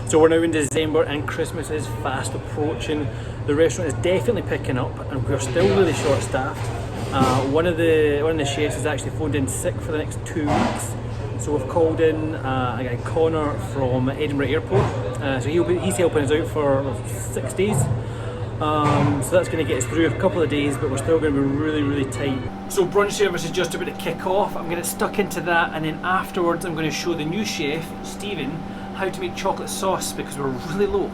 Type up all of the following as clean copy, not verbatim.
So we're now in December and Christmas is fast approaching. The restaurant is definitely picking up and we're still really short staffed. One of the chefs has actually phoned in sick for the next 2 weeks. So we've called in a guy, Connor, from Edinburgh Airport. So he's helping us out for 6 days. So that's going to get us through a couple of days, but we're still going to be really, really tight. So brunch service is just about to kick off. I'm going to get stuck into that, and then afterwards I'm going to show the new chef, Stephen, how to make chocolate sauce because we're really low.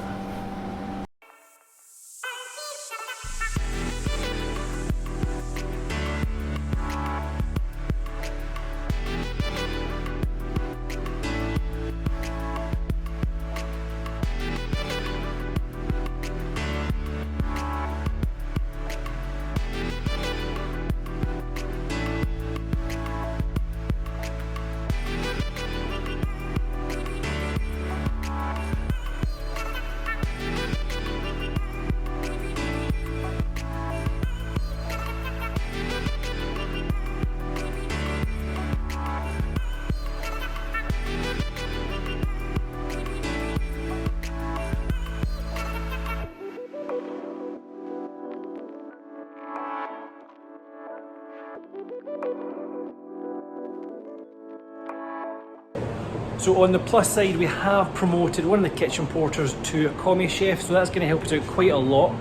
So on the plus side, we have promoted one of the kitchen porters to a commis chef, so that's going to help us out quite a lot.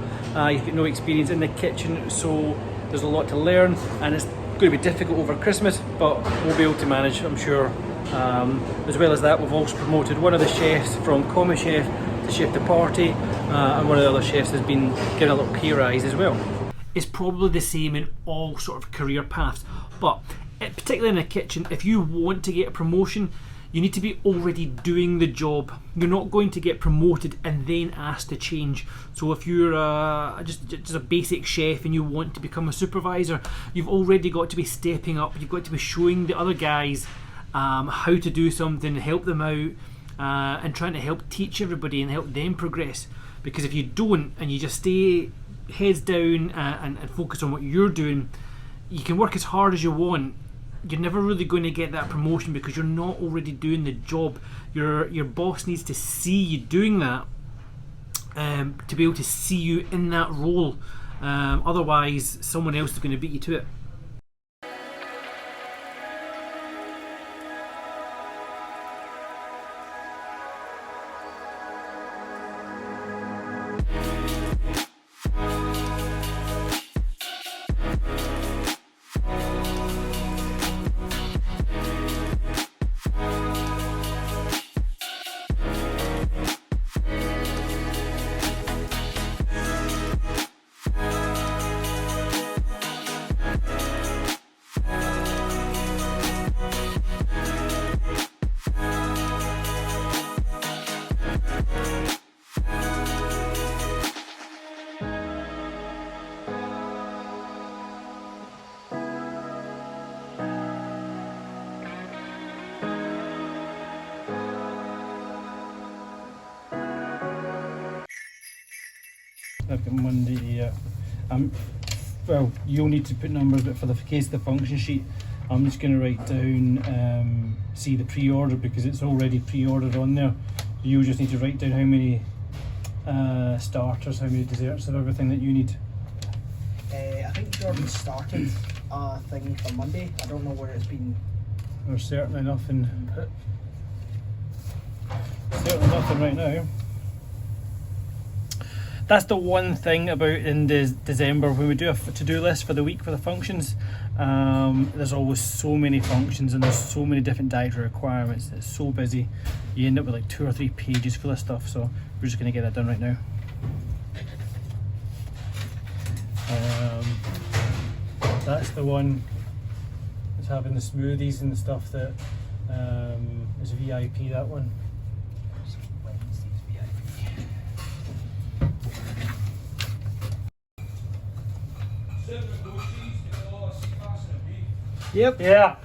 You've got no experience in the kitchen, so there's a lot to learn, and it's going to be difficult over Christmas, but we'll be able to manage, I'm sure. As well as that, we've also promoted one of the chefs from commis chef to chef de partie, and one of the other chefs has been given a little pay rise as well. It's probably the same in all sort of career paths, but particularly in the kitchen, if you want to get a promotion, you need to be already doing the job. You're not going to get promoted and then asked to change. So if you're just a basic chef and you want to become a supervisor, you've already got to be stepping up. You've got to be showing the other guys how to do something, help them out, and trying to help teach everybody and help them progress. Because if you don't and you just stay heads down and focus on what you're doing, you can work as hard as you want. You're never really going to get that promotion because you're not already doing the job. Your boss needs to see you doing that to be able to see you in that role. Otherwise, someone else is going to beat you to it. I've got Monday here. Well, you'll need to put numbers, but for the case of the function sheet, I'm just going to write down see the pre-order because it's already pre-ordered on there. You just need to write down how many starters, how many desserts, of everything that you need. I think Jordan started a thing for Monday. I don't know where it's been. There's certainly nothing. Certainly nothing right now. That's the one thing about in December when we do a to-do list for the week for the functions. There's always so many functions and there's so many different dietary requirements. It's so busy. You end up with like 2 or 3 pages full of stuff. So we're just going to get that done right now. That's the one that's having the smoothies and the stuff that is VIP. That one. Yep. Yeah.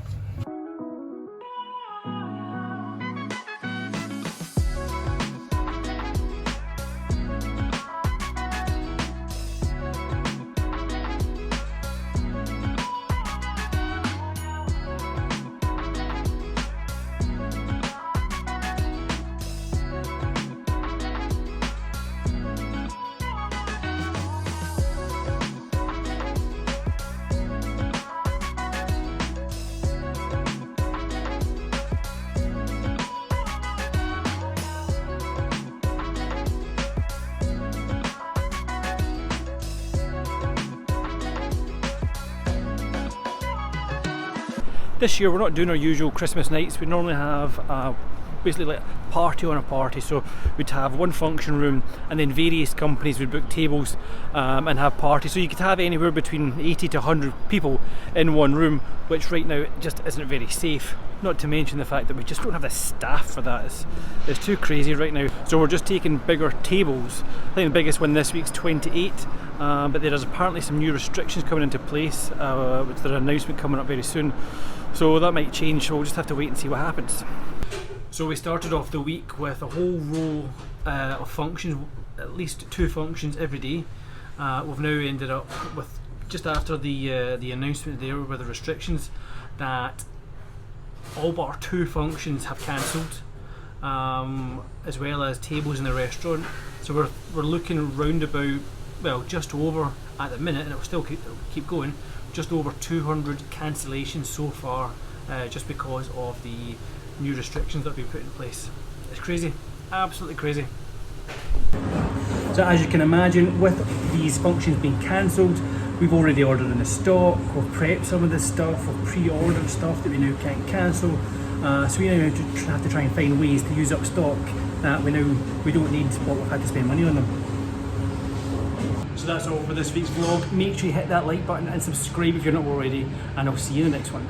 This year we're not doing our usual Christmas nights. We normally have basically like a party on a party, so we'd have one function room and then various companies would book tables and have parties, so you could have anywhere between 80 to 100 people in one room, which right now just isn't very safe, not to mention the fact that we just don't have the staff for that. It's too crazy right now, so we're just taking bigger tables. I think the biggest one this week's 28, but there is apparently some new restrictions coming into place with their announcement coming up very soon, so that might change, so we'll just have to wait and see what happens. So we started off the week with a whole row of functions, at least 2 functions every day. We've now ended up with, just after the announcement there with the restrictions, that all but our 2 functions have cancelled, as well as tables in the restaurant. So we're looking round about, well, just over at the minute, and it'll still keep going, just over 200 cancellations so far, just because of the new restrictions that have been put in place. It's crazy, absolutely crazy. So as you can imagine, with these functions being cancelled, we've already ordered in the stock, we've prepped some of this stuff, we've pre-ordered stuff that we now can't cancel, so we now have to try and find ways to use up stock that we don't need, but we've had to spend money on them. So that's all for this week's vlog. Make sure you hit that like button and subscribe if you're not already, and I'll see you in the next one.